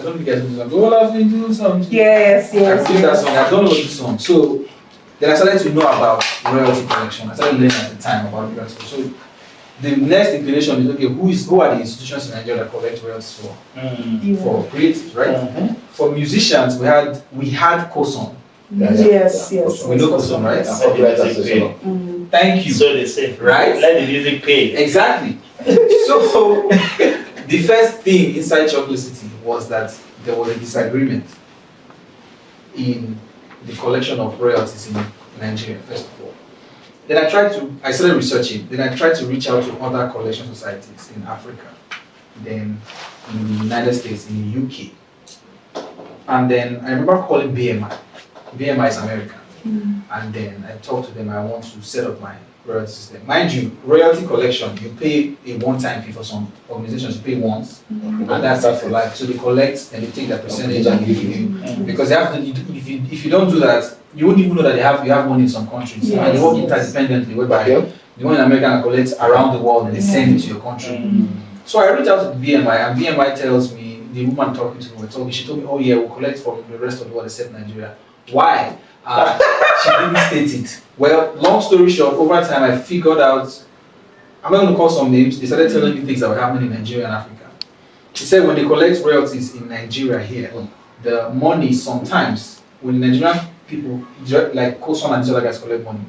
I don't think you guys know the song. All I've been doing something. Yes. I sing that song. I don't know this song. So then I started to know about royalty collection. I started learning at the time about royalty. So the next inclination is okay. Who are the institutions in Nigeria that collect royalties for creatives, right? For musicians, we had COSON. Yes. We know COSON, right? Thank you. So they say, right? Let the music pay. Exactly. So the first thing inside Chocolate City was that there was a disagreement in the collection of royalties in Nigeria, first of all. Then I started researching, then I tried to reach out to other collection societies in Africa, then in the United States, in the UK. And then I remember calling BMI. BMI is American. And then I talked to them, I want to set up my royalty system. Mind you, royalty collection, you pay a one-time fee for some organizations, you pay once, and that's it for life. So they collect and they take their percentage and give you. Because they have to, if you don't do that, you wouldn't even know that you have money in some countries. And they work interdependently, whereby the one in America collects around the world and they send it to your country. So I reached out to the BMI, and BMI tells me, the woman talking to me, she told me, oh yeah, we'll collect from the rest of the world except Nigeria. Why? She didn't state it. Well, long story short, over time I figured out, I'm not going to call some names, they started telling me things that were happening in Nigeria and Africa. She said when they collect royalties in Nigeria here, the money sometimes, when the Nigerian people, like COSON and these other guys collect money,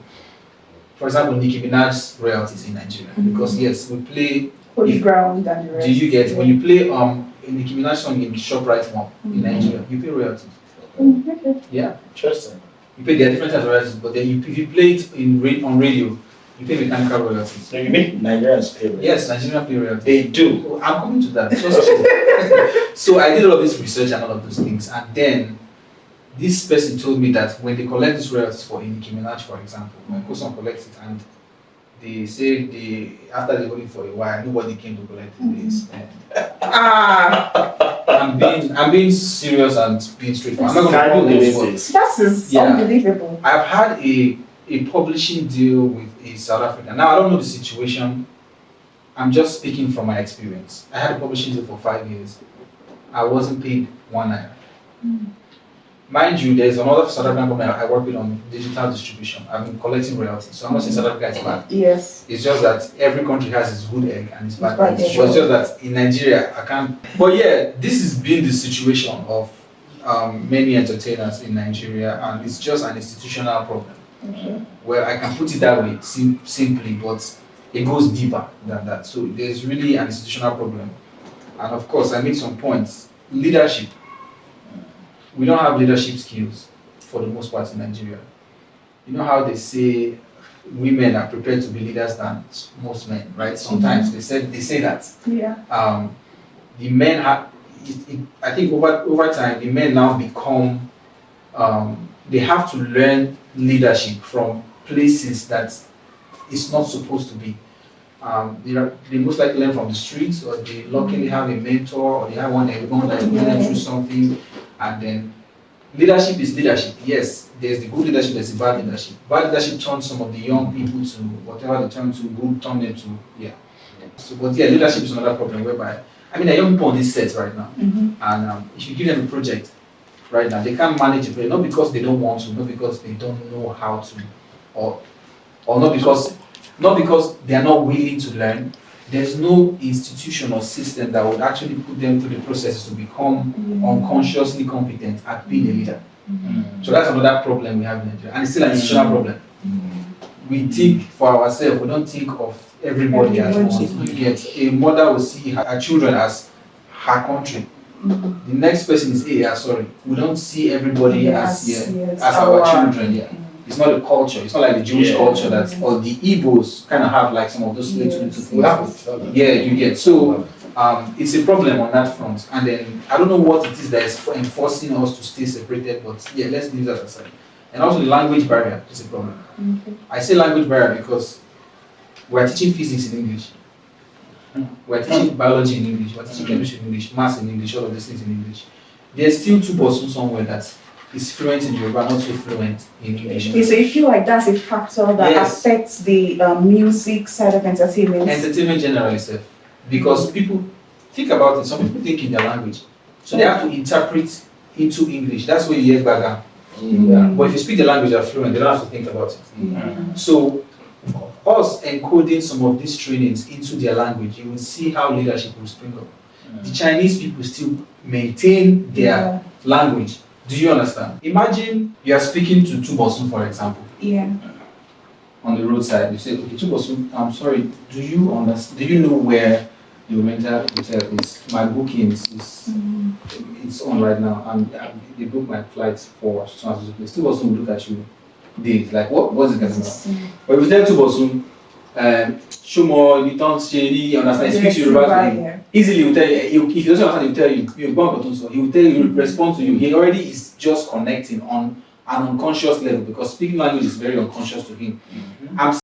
for example, Nicki Minaj's royalties in Nigeria, because yes, we play Holy Ground and the rest. Do you get, when you play a Nicki Minaj song in ShopRite Mall in Nigeria, you pay royalties. Yeah. Interesting. You pay their different types of royalties, but then if you play it on radio, you pay mechanical royalties. So you mean Nigerians pay royalties? Yes, Nigerian pay royalties. They do. I'm coming to that. So I did all of this research and all of those things, and then this person told me that when they collect these royalties for Nicki Minaj, for example, when COSON collects it, and they say after they hold it for a while, nobody came to collect this. I'm being serious and being straightforward. I'm not going to call this. That is unbelievable. I've had a publishing deal with a South African. Now I don't know the situation. I'm just speaking from my experience. I had a publishing deal for 5 years. I wasn't paid 1 naira. Mind you, there's another South African company I work with on digital distribution. I've been collecting royalties, so I'm not saying South Africa is bad. Yes. It's just that every country has its good egg and its bad egg. But it's just that in Nigeria, I can't. But yeah, this has been the situation of many entertainers in Nigeria, and it's just an institutional problem. Well, I can put it that way, simply, but it goes deeper than that. So there's really an institutional problem. And of course, I made some points. Leadership. We don't have leadership skills for the most part in Nigeria. You know how they say women are prepared to be leaders than most men, right? Sometimes they say that. Yeah. The men have. I think over time, the men now become. They have to learn leadership from places that it's not supposed to be. They most likely learn from the streets, or they luckily have a mentor, or they have one that went through something. And then leadership is leadership. Yes, there's the good leadership, there's the bad leadership. Bad leadership turns some of the young people to whatever they turn to, good turn them to, So, but yeah, leadership is another problem whereby, there are young people on this set right now. And if you give them a project right now, they can't manage it, not because they don't want to, not because they don't know how to, or not because they are not willing to learn. There's no institution or system that would actually put them through the process to become unconsciously competent at being a leader. So that's another problem we have in Nigeria, and it's still an institutional problem. We think for ourselves, we don't think of everybody as one. You get, a mother will see her children as her country. The next person is we don't see everybody as our children. It's not a culture. It's not like the Jewish culture or the Igbos kind of have like some of those little things. You get. So it's a problem on that front. And then I don't know what it is that is enforcing us to stay separated, but let's leave that aside. And also the language barrier is a problem. I say language barrier because we're teaching physics in English. We're teaching biology in English. We're teaching chemistry in English, maths in English, all of these things in English. There's still 2% somewhere that is fluent in Yoruba, not so fluent in English. Okay, so you feel like that's a factor that affects the music side of entertainment? Entertainment generally, sir. Because people think about it, some people think in their language. So they have to interpret into English. That's where you hear baga. Mm. Yeah. But if you speak the language, you're fluent. They don't have to think about it. Yeah. So, us encoding some of these trainings into their language, you will see how leadership will spring up. The Chinese people still maintain their language. Do you understand? Imagine you are speaking to Tubosun, for example. Yeah. On the roadside, you say, okay, Tubosun, I'm sorry, do you understand? Do you know where your mental hotel is? My bookings is it's on right now, and they book my flights for Tubosun will look at you days like what's it going on? But if you tell Tubosun, show more, you don't see any understand, he speaks Yoruba easily. He will tell you. If he doesn't understand, he will tell you. He will tell you. He will respond to you. He already is just connecting on an unconscious level because speaking language is very unconscious to him. I'm